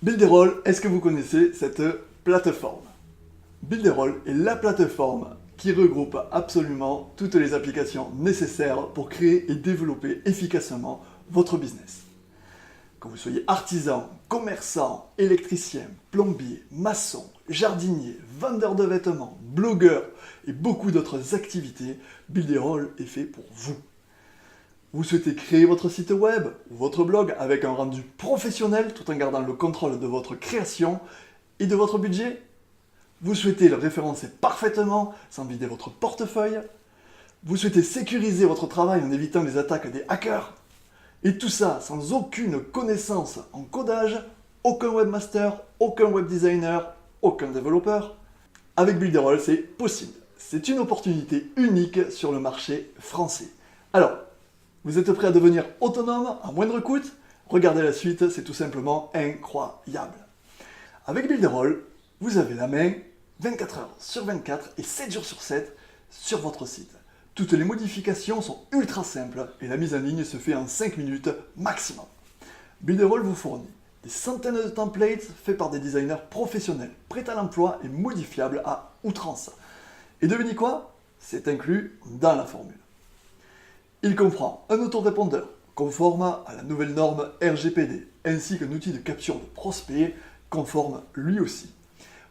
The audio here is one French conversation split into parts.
Builderall, est-ce que vous connaissez cette plateforme? Builderall est la plateforme qui regroupe absolument toutes les applications nécessaires pour créer et développer efficacement votre business. Que vous soyez artisan, commerçant, électricien, plombier, maçon, jardinier, vendeur de vêtements, blogueur et beaucoup d'autres activités, Builderall est fait pour vous. Vous souhaitez créer votre site web ou votre blog avec un rendu professionnel tout en gardant le contrôle de votre création et de votre budget? Vous souhaitez le référencer parfaitement sans vider votre portefeuille? Vous souhaitez sécuriser votre travail en évitant les attaques des hackers? Et tout ça sans aucune connaissance en codage, aucun webmaster, aucun web designer, aucun développeur? Avec Builderall, c'est possible. C'est une opportunité unique sur le marché français. Alors, vous êtes prêt à devenir autonome à moindre coût? Regardez la suite, c'est tout simplement incroyable. Avec Builderall, vous avez la main 24 heures sur 24 et 7 jours sur 7 sur votre site. Toutes les modifications sont ultra simples et la mise en ligne se fait en 5 minutes maximum. Builderall vous fournit des centaines de templates faits par des designers professionnels, prêts à l'emploi et modifiables à outrance. Et devinez quoi? C'est inclus dans la formule. Il comprend un autorépondeur conforme à la nouvelle norme RGPD, ainsi qu'un outil de capture de prospects conforme lui aussi.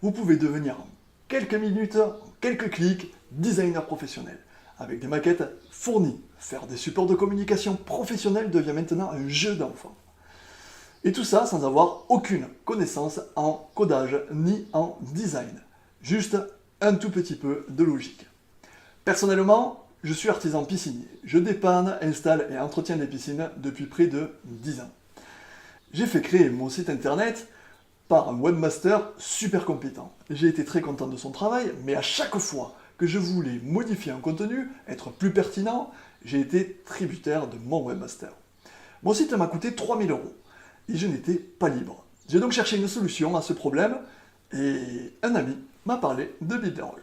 Vous pouvez devenir en quelques minutes, en quelques clics, designer professionnel. Avec des maquettes fournies, faire des supports de communication professionnels devient maintenant un jeu d'enfant. Et tout ça sans avoir aucune connaissance en codage ni en design. Juste un tout petit peu de logique. Personnellement, je suis artisan piscinier. Je dépanne, installe et entretiens des piscines depuis près de 10 ans. J'ai fait créer mon site internet par un webmaster super compétent. J'ai été très content de son travail, mais à chaque fois que je voulais modifier un contenu, être plus pertinent, j'ai été tributaire de mon webmaster. Mon site m'a coûté 3 000 € et je n'étais pas libre. J'ai donc cherché une solution à ce problème et un ami m'a parlé de Builderall.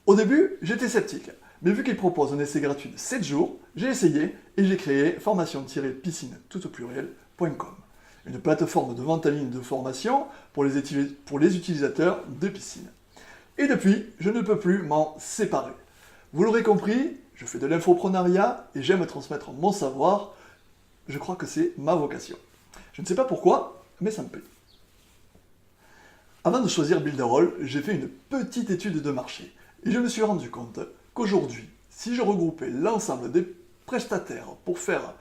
Au début, j'étais sceptique. Mais vu qu'il propose un essai gratuit de 7 jours, j'ai essayé et j'ai créé formation-piscine.com, une plateforme de vente en ligne de formation pour les utilisateurs de piscine. Et depuis, je ne peux plus m'en séparer. Vous l'aurez compris, je fais de l'infoprenariat et j'aime transmettre mon savoir. Je crois que c'est ma vocation. Je ne sais pas pourquoi, mais ça me plaît. Avant de choisir Builderall, j'ai fait une petite étude de marché et je me suis rendu compte qu'aujourd'hui, si je regroupais l'ensemble des prestataires pour faire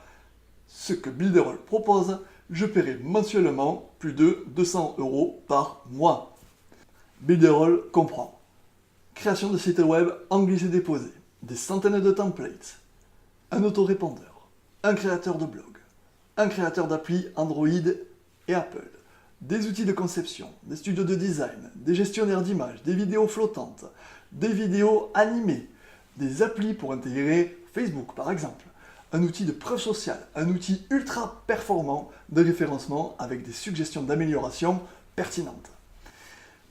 ce que Builderall propose, je paierais mensuellement plus de 200 € par mois. Builderall comprend création de sites web en glissé déposé, des centaines de templates, un autorépondeur, un créateur de blog, un créateur d'appli Android et Apple, des outils de conception, des studios de design, des gestionnaires d'images, des vidéos flottantes, des vidéos animées, des applis pour intégrer Facebook par exemple, un outil de preuve sociale, un outil ultra performant de référencement avec des suggestions d'amélioration pertinentes.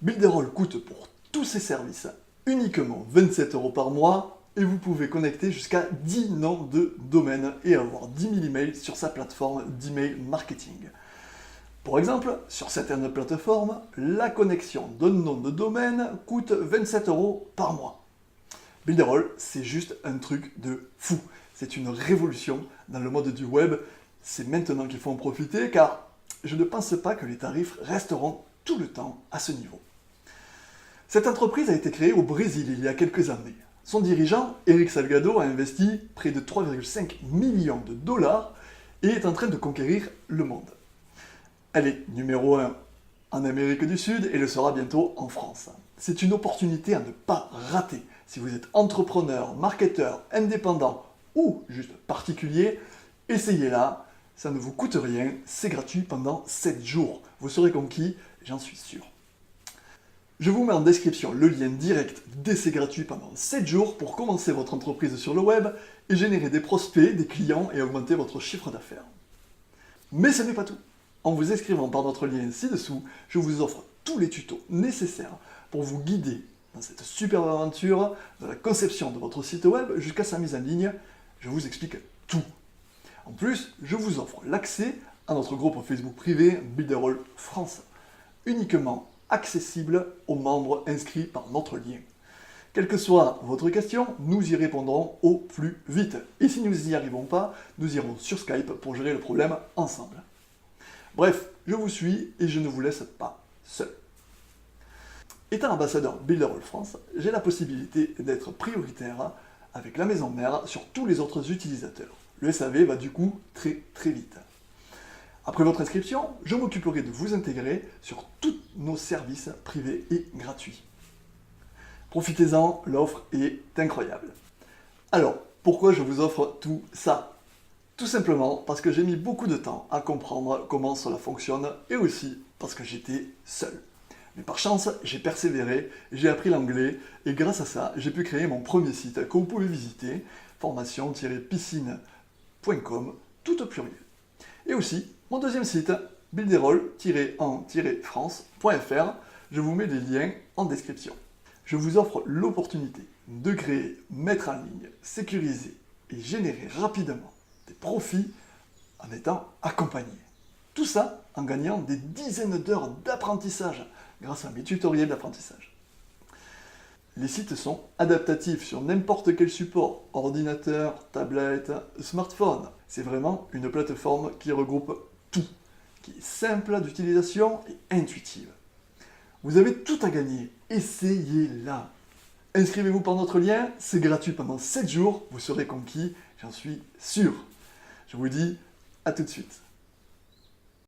Builderall coûte pour tous ces services uniquement 27 € par mois et vous pouvez connecter jusqu'à 10 noms de domaines et avoir 10 000 emails sur sa plateforme d'email marketing. Pour exemple, sur certaines plateformes, la connexion d'un nom de domaine coûte 27 € par mois. Builderall, c'est juste un truc de fou. C'est une révolution dans le monde du web. C'est maintenant qu'il faut en profiter car je ne pense pas que les tarifs resteront tout le temps à ce niveau. Cette entreprise a été créée au Brésil il y a quelques années. Son dirigeant, Eric Salgado, a investi près de 3,5 millions de dollars et est en train de conquérir le monde. Elle est numéro 1 en Amérique du Sud et le sera bientôt en France. C'est une opportunité à ne pas rater. Si vous êtes entrepreneur, marketeur, indépendant ou juste particulier, essayez-la, ça ne vous coûte rien, c'est gratuit pendant 7 jours. Vous serez conquis, j'en suis sûr. Je vous mets en description le lien direct d'essai gratuit pendant 7 jours pour commencer votre entreprise sur le web et générer des prospects, des clients et augmenter votre chiffre d'affaires. Mais ce n'est pas tout. En vous inscrivant par notre lien ci-dessous, je vous offre tous les tutos nécessaires pour vous guider dans cette superbe aventure de la conception de votre site web jusqu'à sa mise en ligne. Je vous explique tout. En plus, je vous offre l'accès à notre groupe Facebook privé Builderall France, uniquement accessible aux membres inscrits par notre lien. Quelle que soit votre question, nous y répondrons au plus vite. Et si nous n'y arrivons pas, nous irons sur Skype pour gérer le problème ensemble. Bref, je vous suis et je ne vous laisse pas seul. Étant ambassadeur Builderall France, j'ai la possibilité d'être prioritaire avec la maison mère sur tous les autres utilisateurs. Le SAV va du coup très vite. Après votre inscription, je m'occuperai de vous intégrer sur tous nos services privés et gratuits. Profitez-en, l'offre est incroyable. Alors, pourquoi je vous offre tout ça? Tout simplement parce que j'ai mis beaucoup de temps à comprendre comment cela fonctionne et aussi parce que j'étais seul. Mais par chance, j'ai persévéré, j'ai appris l'anglais et grâce à ça, j'ai pu créer mon premier site que vous pouvez visiter, formation-piscine.com, tout au pluriel. Et aussi, mon deuxième site, builderall-en-france.fr, je vous mets des liens en description. Je vous offre l'opportunité de créer, mettre en ligne, sécuriser et générer rapidement des profits en étant accompagné. Tout ça en gagnant des dizaines d'heures d'apprentissage grâce à mes tutoriels d'apprentissage. Les sites sont adaptatifs sur n'importe quel support, ordinateur, tablette, smartphone. C'est vraiment une plateforme qui regroupe tout, qui est simple d'utilisation et intuitive. Vous avez tout à gagner, essayez-la. Inscrivez-vous par notre lien, c'est gratuit pendant 7 jours, vous serez conquis, j'en suis sûr. Je vous dis à tout de suite.